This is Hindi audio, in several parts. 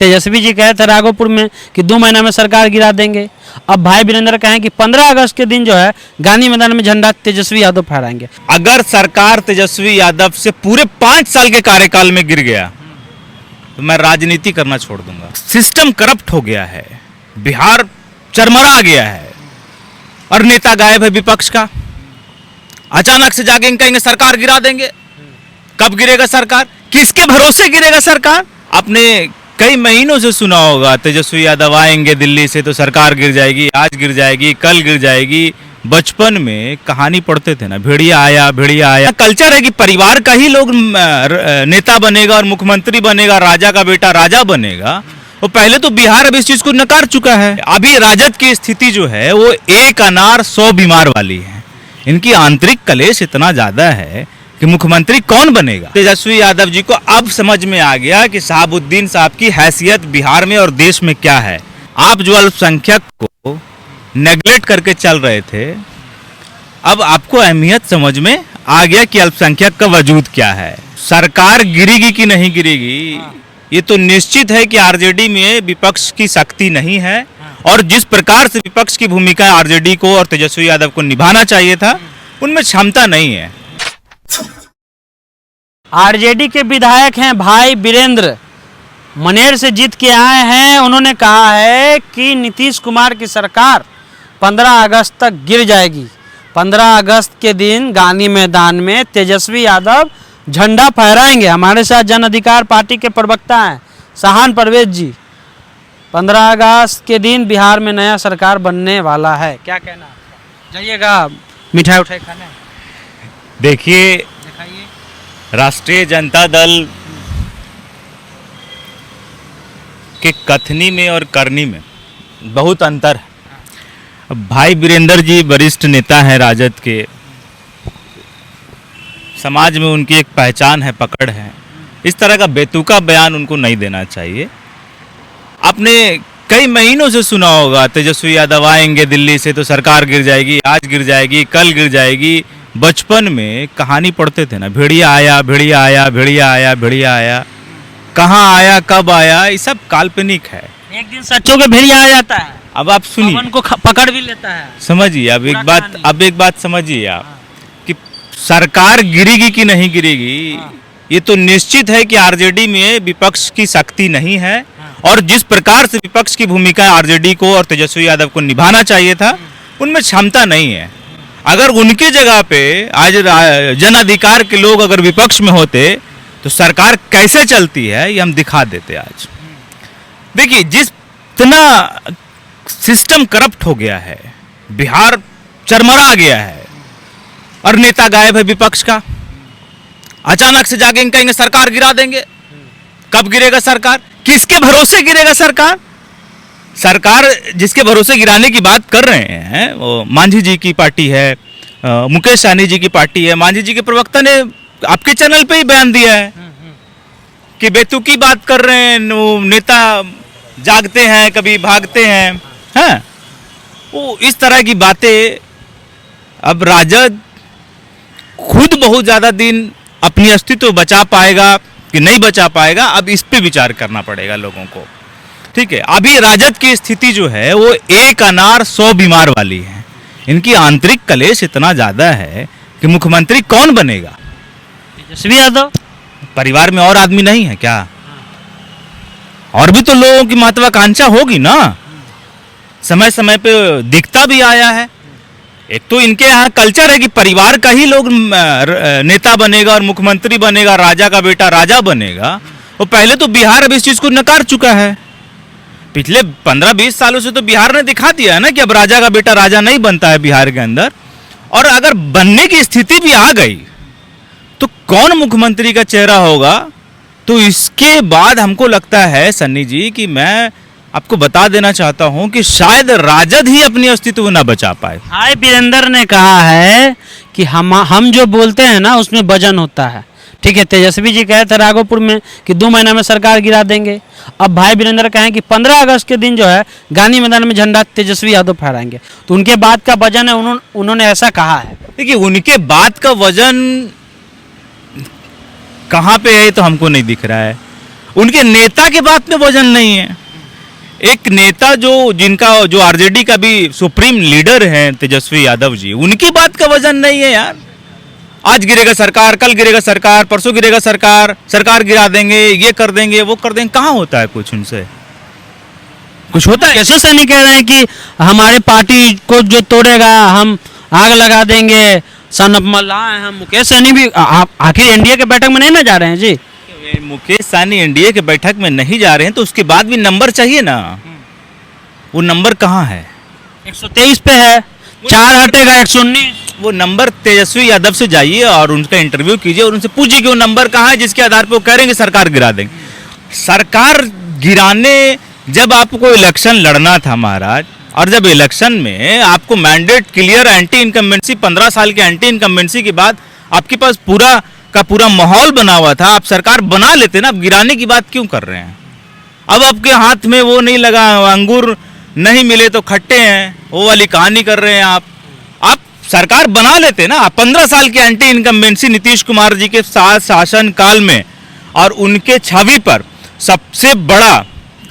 तेजस्वी जी कहे थे राघोपुर में कि 2 महीना में सरकार गिरा देंगे। अब भाई वीरेंद्र कहें कि 15 अगस्त के दिन जो है गांधी मैदान में झंडा तेजस्वी यादव फहराएंगे। अगर सरकार तेजस्वी यादव से पूरे 5 साल के कार्यकाल में गिर गया तो मैं राजनीति करना छोड़ दूंगा। सिस्टम करप्ट हो गया है, बिहार चरमरा गया है और नेता गायब है विपक्ष का। अचानक से जागे कहेंगे सरकार गिरा देंगे। कब गिरेगा सरकार? किसके भरोसे गिरेगा सरकार? आपने कई महीनों से सुना होगा तेजस्वी यादव आएंगे दिल्ली से तो सरकार गिर जाएगी, आज गिर जाएगी, कल गिर जाएगी। बचपन में कहानी पढ़ते थे ना, भेड़िया आया भेड़िया आया। कल्चर है कि परिवार का ही लोग नेता बनेगा और मुख्यमंत्री बनेगा, राजा का बेटा राजा बनेगा। वो पहले तो बिहार अब इस चीज को नकार चुका है। अभी राजद की स्थिति जो है वो एक अनार 100 बीमार वाली है। इनकी आंतरिक कलेश इतना ज्यादा है कि मुख्यमंत्री कौन बनेगा। तेजस्वी यादव जी को अब समझ में आ गया कि शहाबुद्दीन साहब की हैसियत बिहार में और देश में क्या है। आप जो अल्पसंख्यक को नेग्लेक्ट करके चल रहे थे, अब आपको अहमियत समझ में आ गया कि अल्पसंख्यक का वजूद क्या है। सरकार गिरेगी कि नहीं गिरेगी ये तो निश्चित है कि आरजेडी में विपक्ष की शक्ति नहीं है और जिस प्रकार से विपक्ष की भूमिका आरजेडी को और तेजस्वी यादव को निभाना चाहिए था उनमें क्षमता नहीं है। आरजेडी के विधायक हैं भाई वीरेंद्र, मनेर से जीत के आए हैं। उन्होंने कहा है कि नीतीश कुमार की सरकार 15 अगस्त तक गिर जाएगी। 15 अगस्त के दिन गांधी मैदान में तेजस्वी यादव झंडा फहराएंगे। हमारे साथ जन अधिकार पार्टी के प्रवक्ता हैं शाहान परवेज जी। 15 अगस्त के दिन बिहार में नया सरकार बनने वाला है, क्या कहना आपका? जाइएगा मिठाई उठाई खाने। देखिए, राष्ट्रीय जनता दल के कथनी में और करनी में बहुत अंतर है। अब भाई वीरेंद्र जी वरिष्ठ नेता हैं राजद के, समाज में उनकी एक पहचान है, पकड़ है। इस तरह का बेतुका बयान उनको नहीं देना चाहिए। आपने कई महीनों से सुना होगा तेजस्वी यादव आएंगे दिल्ली से तो सरकार गिर जाएगी, आज गिर जाएगी, कल गिर जाएगी। बचपन में कहानी पढ़ते थे ना, भेड़िया आया भेड़िया आया भेड़िया आया भेड़िया आया। कहाँ आया, कब आया, ये सब काल्पनिक है। एक दिन सच्चों के भेड़िया आ जाता है। अब आप सुनिए, पवन को पकड़ भी लेता है। समझिए अब एक बात समझिए आप कि सरकार गिरेगी कि नहीं गिरेगी ये तो निश्चित है कि आरजेडी में विपक्ष की शक्ति नहीं है और जिस प्रकार से विपक्ष की भूमिका आरजेडी को और तेजस्वी यादव को निभाना चाहिए था उनमें क्षमता नहीं है। अगर उनकी जगह पे आज जन अधिकार के लोग अगर विपक्ष में होते तो सरकार कैसे चलती है ये हम दिखा देते आज। देखिए, जितना सिस्टम करप्ट हो गया है, बिहार चरमरा गया है और नेता गायब है विपक्ष का। अचानक से जागे कहेंगे सरकार गिरा देंगे। कब गिरेगा सरकार? किसके भरोसे गिरेगा सरकार? सरकार जिसके भरोसे गिराने की बात कर रहे हैं वो मांझी जी की पार्टी है, मुकेश सहनी जी की पार्टी है। मांझी जी के प्रवक्ता ने आपके चैनल पे ही बयान दिया है कि बेतुकी बात कर रहे हैं, नेता जागते हैं कभी भागते हैं। हाँ, वो इस तरह की बातें। अब राजद खुद बहुत ज्यादा दिन अपनी अस्तित्व बचा पाएगा कि नहीं बचा पाएगा, अब इस पे विचार करना पड़ेगा लोगों को। ठीक है, अभी राजद की स्थिति जो है वो एक अनार 100 बीमार वाली है। इनकी आंतरिक कलेश इतना ज्यादा है कि मुख्यमंत्री कौन बनेगा? तेजस्वी यादव। परिवार में और आदमी नहीं है क्या? और भी तो लोगों की महत्वाकांक्षा होगी ना। समय समय पे दिखता भी आया है। एक तो इनके यहाँ कल्चर है कि परिवार का ही लोग नेता बनेगा और मुख्यमंत्री बनेगा, राजा का बेटा राजा बनेगा। वो पहले तो बिहार अब इस चीज को नकार चुका है। पिछले 15-20 सालों से तो बिहार ने दिखा दिया है ना कि अब राजा का बेटा राजा नहीं बनता है बिहार के अंदर। और अगर बनने की स्थिति भी आ गई तो कौन मुख्यमंत्री का चेहरा होगा? तो इसके बाद हमको लगता है सन्नी जी कि मैं आपको बता देना चाहता हूं कि शायद राजद ही अपनी अस्तित्व न बचा पाए। भाई वीरेंद्र ने कहा है कि हम जो बोलते हैं ना उसमें वजन होता है। ठीक है, तेजस्वी जी कहे थे राघोपुर में कि 2 महीना में सरकार गिरा देंगे। अब भाई वीरेंद्र कहें कि 15 अगस्त के दिन जो है गांधी मैदान में झंडा तेजस्वी यादव फहराएंगे। तो उनके बात का वजन है, उन्होंने ऐसा कहा है। देखिए, उनके बात का वजन कहाँ पे है तो हमको नहीं दिख रहा है। उनके नेता के बात में वजन नहीं है। एक नेता जो आरजेडी का भी सुप्रीम लीडर हैं तेजस्वी यादव जी, उनकी बात का वजन नहीं है यार। आज गिरेगा सरकार, कल गिरेगा सरकार, परसों गिरेगा सरकार, सरकार गिरा देंगे, ये कर देंगे, वो कर देंगे। कहाँ होता है कुछ उनसे? कुछ होता है? कैसे सैनी कह रहे हैं कि हमारे पार्टी को जो तोड़ेगा हम आग लगा देंगे, सन ऑफ मल्लाह हैं हम। मुकेश सहनी भी आखिर एनडीए के बैठक में नहीं ना जा रहे हैं जी? मुकेश सहनी एनडीए के बैठक में नहीं जा रहे हैं तो उसके बाद भी नंबर चाहिए ना। वो नंबर कहाँ है? 123 पे है, 4 हटेगा 119। वो नंबर तेजस्वी यादव से जाइए और उनका इंटरव्यू कीजिए और उनसे पूछिए कि वो नंबर कहाँ है जिसके आधार पर वो कह रहे हैं कि सरकार गिरा देंगे। सरकार गिराने, जब आपको इलेक्शन लड़ना था महाराज, और जब इलेक्शन में आपको मैंडेट क्लियर एंटी इनकम्बेंसी, 15 साल के एंटी इनकम्बेंसी के बाद आपके पास पूरा का पूरा माहौल बना हुआ था, आप सरकार बना लेते ना। अब गिराने की बात क्यों कर रहे हैं? अब आपके हाथ में वो नहीं लगा, अंगूर नहीं मिले तो खट्टे हैं, वो वाली कहानी कर रहे हैं आप सरकार बना लेते ना। 15 साल के एंटी इनकम्बेंसी नीतीश कुमार जी के साथ शासन काल में, और उनके छवि पर सबसे बड़ा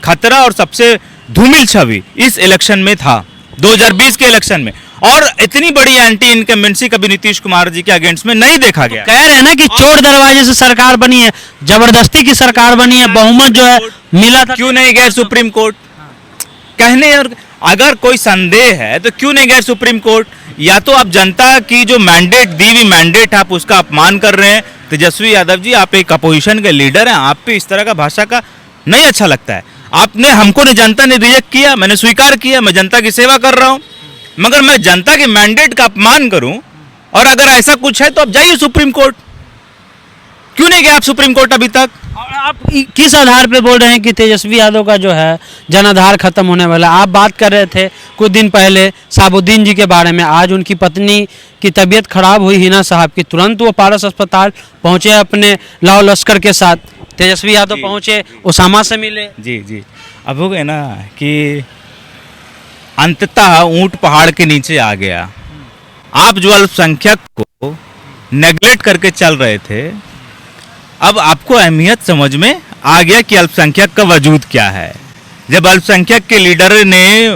खतरा और सबसे धूमिल छवि इस इलेक्शन में था, 2020 के इलेक्शन में। और इतनी बड़ी एंटी इनकम्बेंसी कभी नीतीश कुमार जी के अगेंस्ट में नहीं देखा गया। कह रहे हैं ना कि चोर दरवाजे से सरकार बनी है, जबरदस्ती की सरकार बनी है, बहुमत जो है मिला था। क्यों नहीं गए सुप्रीम कोर्ट? कहने, और अगर कोई संदेह है तो क्यों नहीं गए सुप्रीम कोर्ट? या तो आप जनता की जो मैंडेट दी हुई मैंडेट आप उसका अपमान कर रहे हैं। तेजस्वी यादव जी, आप एक अपोजिशन के लीडर हैं, आप पे इस तरह का भाषा का नहीं अच्छा लगता है। आपने, हमको ने जनता ने रिजेक्ट किया, मैंने स्वीकार किया, मैं जनता की सेवा कर रहा हूं, मगर मैं जनता के मैंडेट का अपमान करूं? और अगर ऐसा कुछ है तो आप जाइए सुप्रीम कोर्ट। क्यों नहीं गए आप सुप्रीम कोर्ट अभी तक? और आप किस आधार पे बोल रहे हैं कि तेजस्वी यादव का जो है जनाधार खत्म होने वाला? आप बात कर रहे थे कुछ दिन पहले शहाबुद्दीन जी के बारे में। आज उनकी पत्नी की तबीयत खराब हुई हिना साहब की, तुरंत वो पारस अस्पताल पहुंचे अपने लाओ लश्कर के साथ। तेजस्वी यादव पहुंचे, उसामा से मिले। जी जी। अब हो गए ना कि अंततः ऊंट पहाड़ के नीचे आ गया। आप जो अल्पसंख्यक को नेगलेक्ट करके चल रहे थे, अब आपको अहमियत समझ में आ गया कि अल्पसंख्यक का वजूद क्या है। जब अल्पसंख्यक के लीडर ने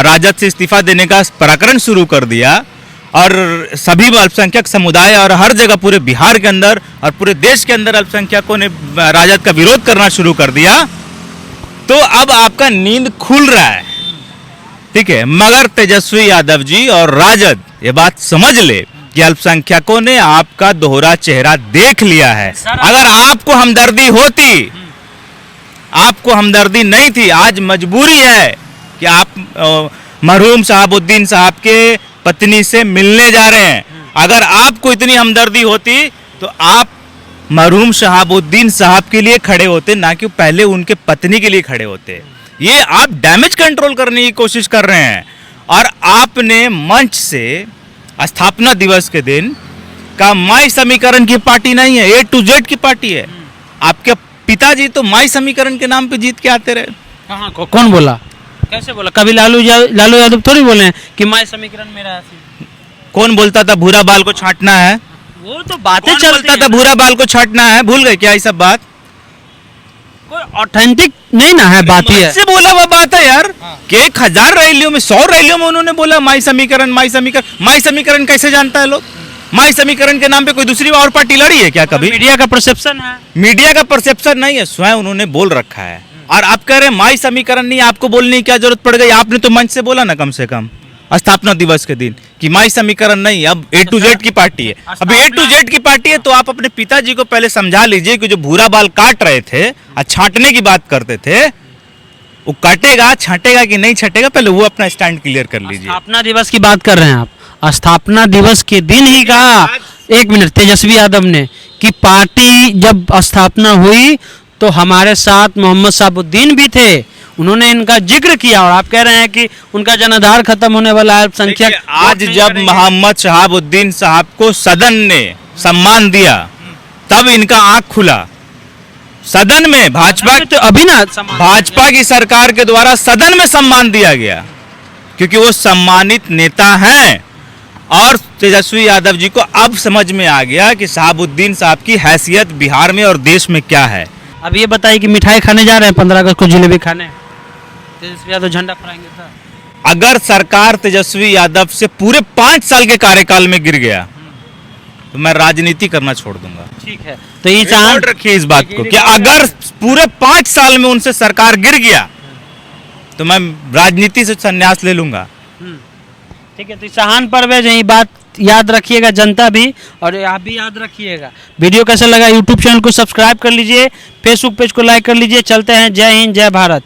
राजद से इस्तीफा देने का प्रकरण शुरू कर दिया और सभी अल्पसंख्यक समुदाय और हर जगह पूरे बिहार के अंदर और पूरे देश के अंदर अल्पसंख्यकों ने राजद का विरोध करना शुरू कर दिया, तो अब आपका नींद खुल रहा है, ठीक है। मगर तेजस्वी यादव जी और राजद ये बात समझ ले कि अल्पसंख्यकों ने आपका दोहरा चेहरा देख लिया है। अगर आपको हमदर्दी होती, आपको हमदर्दी नहीं थी, आज मजबूरी है कि आप मरहूम शहाबुद्दीन साहब के पत्नी से मिलने जा रहे हैं। अगर आपको इतनी हमदर्दी होती तो आप मरहूम शहाबुद्दीन साहब के लिए खड़े होते, ना कि पहले उनके पत्नी के लिए खड़े होते। ये आप डैमेज कंट्रोल करने की कोशिश कर रहे हैं। और आपने मंच से स्थापना दिवस के दिन का माई समीकरण की पार्टी नहीं है, A to Z की पार्टी है। आपके पिताजी तो माई समीकरण के नाम पे जीत के आते रहे। कहाँ कौन बोला? कैसे बोला? कभी लालू यादव थोड़ी बोले हैं कि माई समीकरण मेरा है। कौन बोलता था भूरा बाल को छांटना है? वो तो बातें कौन बोलता था भूरा बाल को छांटना है? भूल गए क्या ये सब बात? कोई ऑथेंटिक नहीं ना है बात ही है। से बोला हुआ बात है यार कि 1000 रैलियों में 100 रैलियों में उन्होंने बोला माई समीकरण, माई समीकरण। माई समीकरण कैसे जानता है लोग? माई समीकरण के नाम पे कोई दूसरी और पार्टी लड़ी है क्या कभी? मीडिया का परसेप्शन है। मीडिया का परसेप्शन नहीं है, स्वयं उन्होंने बोल रखा है। और आप कह रहे हैं माई समीकरण नहीं, आपको बोलने की क्या जरूरत पड़ गई? आपने तो मंच से बोला ना कम से कम स्थापना दिवस के दिन कि माई समीकरण नहीं, अब A to Z की पार्टी है। अब A to Z की पार्टी है तो आप अपने पिताजी को पहले समझा लीजिए कि जो भूरा बाल काट रहे थे और छांटने की बात करते थे, वो काटेगा छांटेगा कि नहीं छांटेगा, पहले वो अपना स्टैंड क्लियर कर लीजिए। स्थापना दिवस की बात कर रहे हैं आप? स्थापना दिवस के दिन ही कहा, 1 मिनट, तेजस्वी यादव ने कि पार्टी जब स्थापना हुई तो हमारे साथ मोहम्मद शहाबुद्दीन भी थे, उन्होंने इनका जिक्र किया। और आप कह रहे हैं कि उनका जनाधार खत्म होने वाला है, अल्पसंख्यक। आज जब मोहम्मद शहाबुद्दीन साहब को सदन ने सम्मान दिया तब इनका आंख खुला। सदन में भाजपा तो अभी ना भाजपा की सरकार के द्वारा सदन में सम्मान दिया गया क्योंकि वो सम्मानित नेता हैं। और तेजस्वी यादव जी को अब समझ में आ गया कि शहाबुद्दीन साहब की हैसियत बिहार में और देश में क्या है। अब ये बताइए कि मिठाई खाने जा रहे हैं 15 अगस्त को, जलेबी खाने तेजस्वी यादव झंडा फहराएंगे सर? अगर सरकार तेजस्वी यादव से पूरे 5 साल के कार्यकाल में गिर गया तो मैं राजनीति करना छोड़ दूंगा। ठीक है, तो ये रिकॉर्ड रखिए इस बात को कि अगर पूरे 5 साल में उनसे सरकार गिर गया तो मैं राजनीति से संन्यास ले लूंगा। ठीक है, तो चौहान परवेज यही बात याद रखिएगा, जनता भी और आप भी याद रखिएगा। वीडियो कैसा लगा यूट्यूब चैनल को सब्सक्राइब कर लीजिए, फेसबुक पेज को लाइक कर लीजिए। चलते हैं, जय हिंद जय भारत।